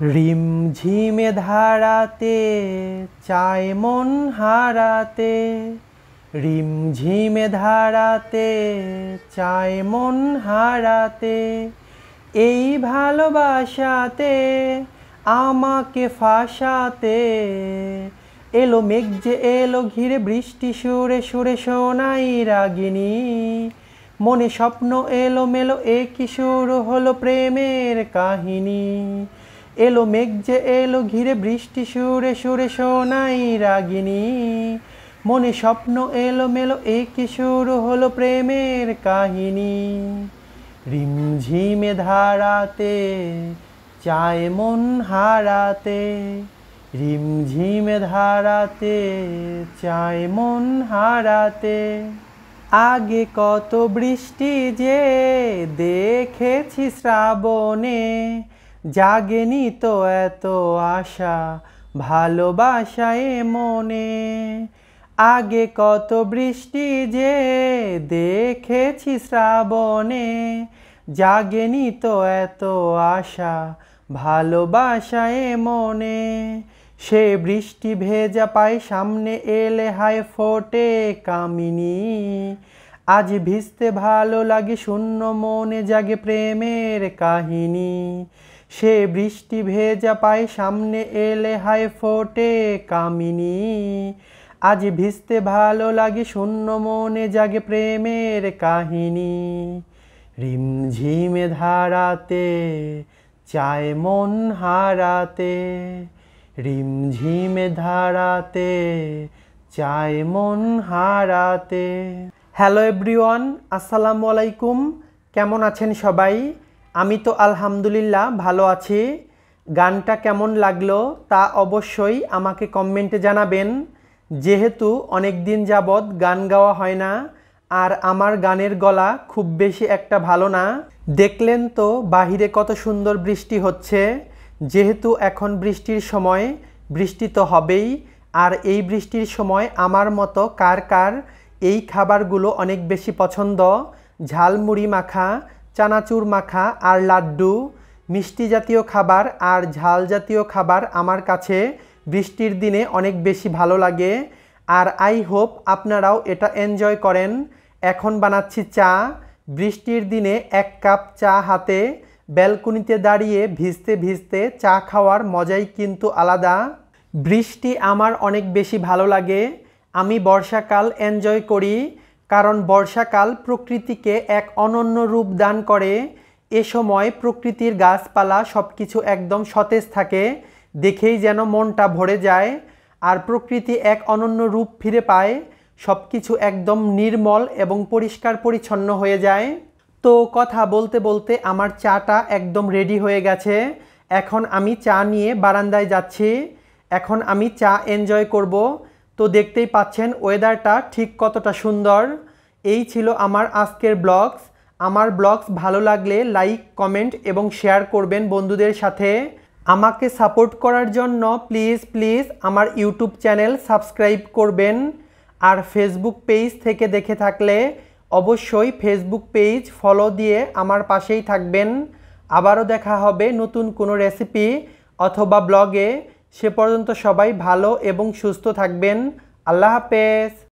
রিমঝিমে ধারাতে চায় মন হারাতে, রিমঝিমে ধারাতে চায় মন হারাতে, এই ভালোবাসাতে আমাকে ফাঁসাতে। এলো মেঘ যে এলো ঘিরে বৃষ্টি সুরে সুরে শোনাই রাগিনী, মনে স্বপ্ন এলো মেলো একই শুরু হলো প্রেমের কাহিনী। এলো মেঘ যে এলো ঘিরে বৃষ্টি সুরে সুরে শোনাই রাগিনী, মনে স্বপ্ন এলো মেলো একই শুরু হলো প্রেমের কাহিনী। রিমঝিমে ধারাতে চায় মন হারাতে, রিমঝিমে ধারাতে চায় মন হারাতে। আগে কত বৃষ্টি যে দেখেছি শ্রাবণে, জাগেনি তো এত আশা ভালোবাসায় মনে। আগে কত বৃষ্টি যে দেখেছি শ্রাবণে, জাগেনি তো এত আশা ভালোবাসায় মনে। সে বৃষ্টি ভেজা পায় সামনে এলে হায় ফোটে কামিনী, আজ ভিজতে ভালো লাগে শূন্য মনে জাগে প্রেমের কাহিনী। সে বৃষ্টি ভেজা পায় সামনে এলে হায় ফোটে কামিনী, আজ ভিজতে ভালো লাগে শূন্য মনে জাগে প্রেমের কাহিনী। রিমঝিমে ধারাতে চায় মন হারাতে, রিমঝিমে ধারাতে চায় মন হারাতে। হ্যালো এভরিওয়ান, আসসালামু আলাইকুম। কেমন আছেন সবাই? আমি তো আলহামদুলিল্লাহ ভালো আছি। গানটা কেমন লাগলো তা অবশ্যই আমাকে কমেন্টে জানাবেন। যেহেতু অনেক দিন যাবৎ গান গাওয়া হয় না, আর আমার গানের গলা খুব বেশি একটা ভালো না। দেখলেন তো বাহিরে কত সুন্দর বৃষ্টি হচ্ছে। যেহেতু এখন বৃষ্টির সময়, বৃষ্টি তো হবেই। আর এই বৃষ্টির সময় আমার মতো কার কার এই খাবারগুলো অনেক বেশি পছন্দ? ঝালমুড়ি মাখা, চানাচুর মাখা আর লাড্ডু, মিষ্টি জাতীয় খাবার আর ঝাল জাতীয় খাবার আমার কাছে বৃষ্টির দিনে অনেক বেশি ভালো লাগে। আর আই হোপ আপনারাও এটা এনজয় করেন। এখন বানাচ্ছি চা। বৃষ্টির দিনে এক কাপ চা হাতে ব্যালকনিতে দাঁড়িয়ে ভিজতে ভিজতে চা খাওয়ার মজাই কিন্তু আলাদা। বৃষ্টি আমার অনেক বেশি ভালো লাগে। আমি বর্ষাকাল এনজয় করি, কারণ বর্ষাকাল প্রকৃতিকে এক অনন্য রূপ দান করে। এ সময় প্রকৃতির গাছপালা সব কিছু একদম সতেজ থাকে, দেখেই যেন মনটা ভরে যায়। আর প্রকৃতি এক অনন্য রূপ ফিরে পায়, সব কিছু একদম নির্মল এবং পরিষ্কার পরিচ্ছন্ন হয়ে যায়। তো কথা বলতে বলতে আমার চাটা একদম রেডি হয়ে গেছে। এখন আমি চা নিয়ে বারান্দায় যাচ্ছি। এখন আমি চা এনজয় করব। তো দেখতেই পাচ্ছেন ওয়েদারটা ঠিক কতটা সুন্দর। এই ছিল আমার আজকের ব্লগস। আমার ব্লগস ভালো লাগলে লাইক, কমেন্ট এবং শেয়ার করবেন বন্ধুদের সাথে। আমাকে সাপোর্ট করার জন্য প্লিজ প্লিজ আমার ইউটিউব চ্যানেল সাবস্ক্রাইব করবেন। আর ফেসবুক পেজ থেকে দেখে থাকলে অবশ্যই ফেসবুক পেজ ফলো দিয়ে আমার পাশেই থাকবেন। আবারও দেখা হবে নতুন কোনো রেসিপি অথবা ব্লগে। সে পর্যন্ত সবাই ভালো এবং সুস্থ থাকবেন। আল্লাহ হাফেজ।